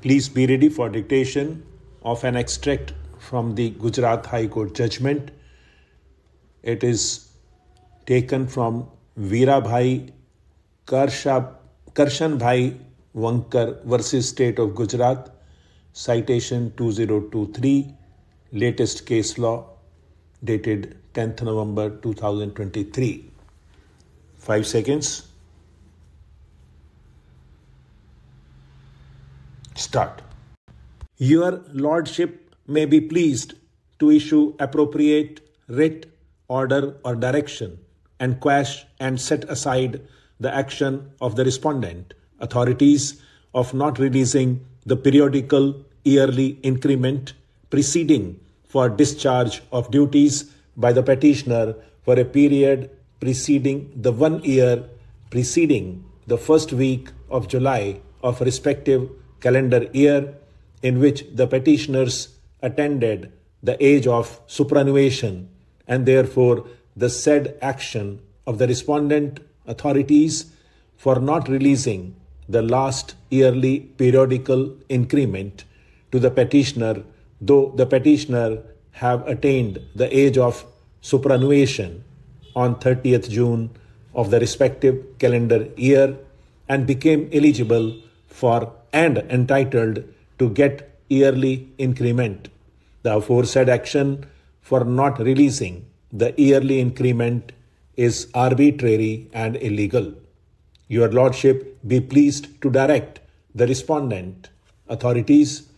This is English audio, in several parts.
Please be ready for dictation of an extract from the Gujarat High Court Judgement. It is taken from Virabhai Karshanbhai Vankar versus State of Gujarat, Citation 2023, Latest Caselaw, dated 10th November 2023. 5 seconds. Start. Your Lordship may be pleased to issue appropriate writ, order or direction and quash and set aside the action of the respondent authorities of not releasing the periodical yearly increment preceding for discharge of duties by the petitioner for a period preceding the 1 year preceding the first week of July of respective calendar year in which the petitioners attained the age of superannuation, and therefore the said action of the respondent authorities for not releasing the last yearly periodical increment to the petitioner, though the petitioner have attained the age of superannuation on 30th June of the respective calendar year and became eligible for and entitled to get yearly increment. The aforesaid action for not releasing the yearly increment is arbitrary and illegal. Your Lordship be pleased to direct the respondent authorities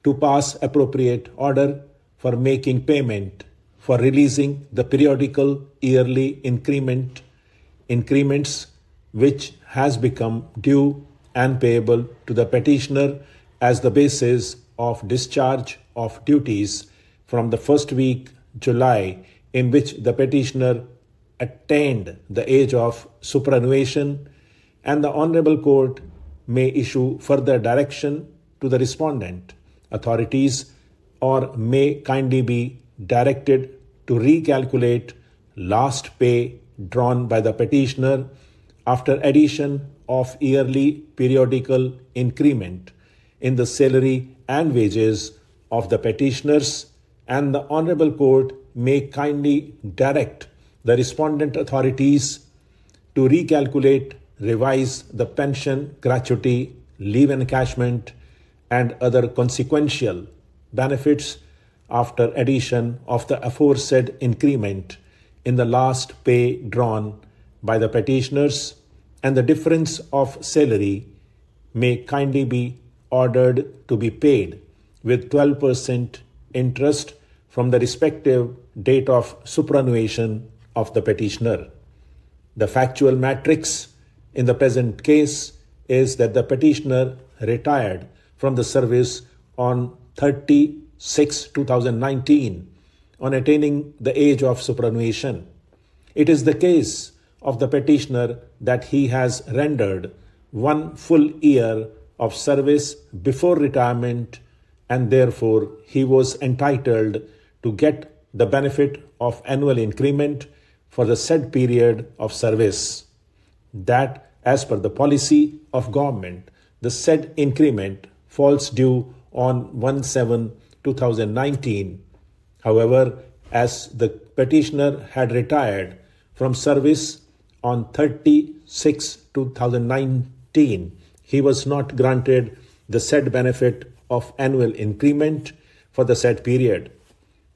to pass appropriate order for making payment for releasing the periodical yearly increments which has become due and payable to the petitioner as the basis of discharge of duties from the first week July in which the petitioner attained the age of superannuation, and the Honorable Court may issue further direction to the respondent authorities or may kindly be directed to recalculate last pay drawn by the petitioner after addition of yearly periodical increment in the salary and wages of the petitioners, and the Honorable Court may kindly direct the respondent authorities to recalculate, revise the pension, gratuity, leave encashment, and other consequential benefits after addition of the aforesaid increment in the last pay drawn by the petitioners, and the difference of salary may kindly be ordered to be paid with 12% interest from the respective date of superannuation of the petitioner. The factual matrix in the present case is that the petitioner retired from the service on 30/6/2019 on attaining the age of superannuation. It is the case of the petitioner that he has rendered 1 full year of service before retirement, and therefore he was entitled to get the benefit of annual increment for the said period of service. That, as per the policy of government, the said increment falls due on 1/7/2019. However, as the petitioner had retired from service on 30/6/2019, he was not granted the said benefit of annual increment for the said period.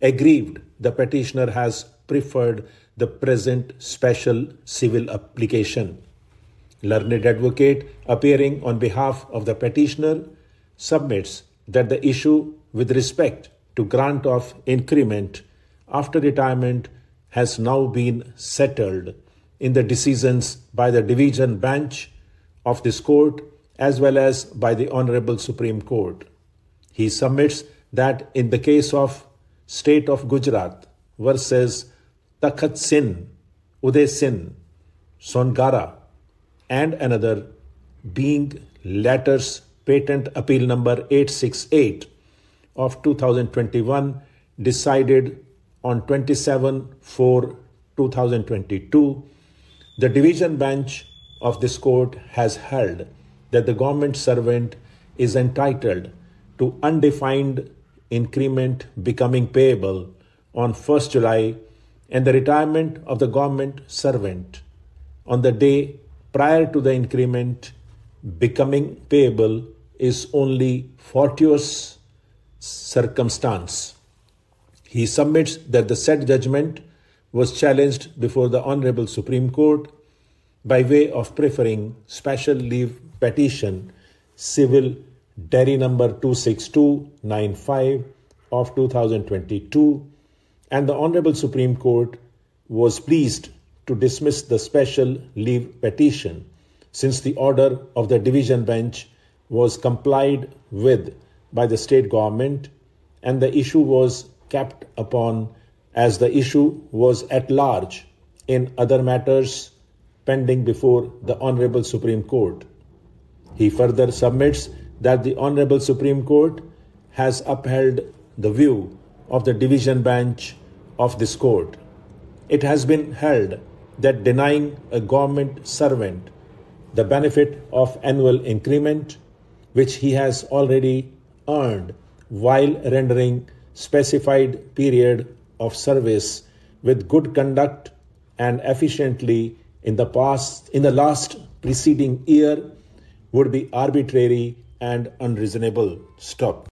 Aggrieved, the petitioner has preferred the present special civil application. Learned advocate appearing on behalf of the petitioner submits that the issue with respect to grant of increment after retirement has now been settled in the decisions by the division bench of this court as well as by the Honorable Supreme Court. He submits that in the case of State of Gujarat versus Takhat Sin, Uday Sin, Songara, and another, being latter's patent appeal number 868 of 2021, decided on 27/4/2022, the division bench of this court has held that the government servant is entitled to undefined increment becoming payable on 1st July and the retirement of the government servant on the day prior to the increment becoming payable is only fortuitous circumstance. He submits that the said judgment was challenged before the Honorable Supreme Court by way of preferring special leave petition civil Dairy number 26295 of 2022, and the Honorable Supreme Court was pleased to dismiss the special leave petition since the order of the division bench was complied with by the state government and the issue was kept upon as the issue was at large in other matters pending before the Honorable Supreme Court. He further submits that the Honorable Supreme Court has upheld the view of the division bench of this court. It has been held that denying a government servant the benefit of annual increment, which he has already earned while rendering specified period of service with good conduct and efficiently in the last preceding year, would be arbitrary and unreasonable. Stop.